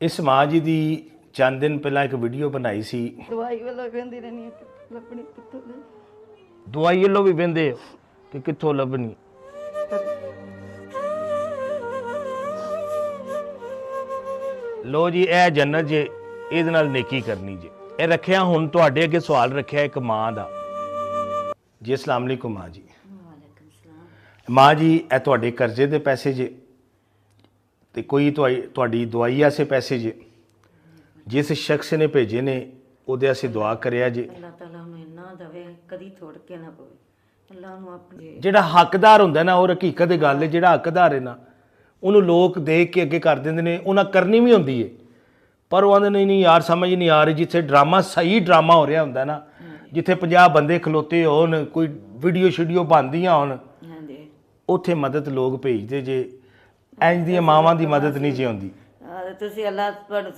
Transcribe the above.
इस माँ जी की चंद दिन पहला एक वीडियो बनाई सी। दवाई वाला कहती रहनी लभनी कितों दवाई लो भी वेंदे कि कित्थों लभनी। लो जी ए जन्नत जे ਇਹਦੇ ਨਾਲ नेकी करनी जे। ਇਹ ਰੱਖਿਆ ਹੁਣ ਤੁਹਾਡੇ ਅੱਗੇ ਸਵਾਲ ਰੱਖਿਆ ਇੱਕ ਮਾਂ ਦਾ। ਜੀ अस्सलाम वालेकुम माँ जी। ਮਾਂ ਜੀ ਇਹ ਤੁਹਾਡੇ ਕਰਜ਼ੇ ਦੇ ਪੈਸੇ ਜੇ ਤੇ ਕੋਈ ਤੁਹਾਡੀ ਦਵਾਈ ਆਸੇ ਪੈਸੇ ਜੇ ਜਿਸ ਸ਼ਖਸ ਨੇ ਭੇਜੇ ਨੇ ਉਹਦੇ ਅਸੀਂ ਦੁਆ ਕਰਿਆ ਜੇ। ਅੱਲਾਹ ਤਾਲਾ ਨੂੰ ਇੰਨਾ ਦਵੇ ਕਦੀ ਥੋੜ ਕੇ ਨਾ ਪਵੇ। ਅੱਲਾਹ ਨੂੰ ਆਪਣੇ ਜਿਹੜਾ ਹੱਕਦਾਰ ਹੁੰਦਾ ਨਾ ਉਹ ਹਕੀਕਤ ਦੀ ਗੱਲ ਹੈ, ਜਿਹੜਾ ਹੱਕਦਾਰ ਹੈ ਨਾ ਉਹਨੂੰ ਲੋਕ ਦੇਖ ਕੇ ਅੱਗੇ ਕਰ ਦਿੰਦੇ ਨੇ, ਉਹਨਾਂ ਕਰਨੀ ਵੀ ਹੁੰਦੀ ਹੈ ਪਰ ਉਹ ਆਂਦੇ ਨਹੀਂ ਯਾਰ ਸਮਝ ਨਹੀਂ ਆ ਰਹੀ। ਜਿੱਥੇ ਡਰਾਮਾ ਸਹੀ ਡਰਾਮਾ ਹੋ ਰਿਹਾ ਹੁੰਦਾ ਨਾ, ਜਿੱਥੇ 50 ਬੰਦੇ ਖਲੋਤੇ ਹੋਣ, ਕੋਈ ਵੀਡੀਓ ਸ਼ੀਡੀਓ ਬਣਦੀਆਂ ਹੋਣ, ਹਾਂਜੀ ਉੱਥੇ ਮਦਦ ਲੋਕ ਭੇਜਦੇ ਜੇ। ਇੰਜ ਦੀਆਂ ਮਾਵਾਂ ਦੀ ਮਦਦ ਨਹੀਂ ਜੇ ਹੁੰਦੀ। ਤੁਸੀਂ ਅੱਲਾਹ ਤੁਹਾਨੂੰ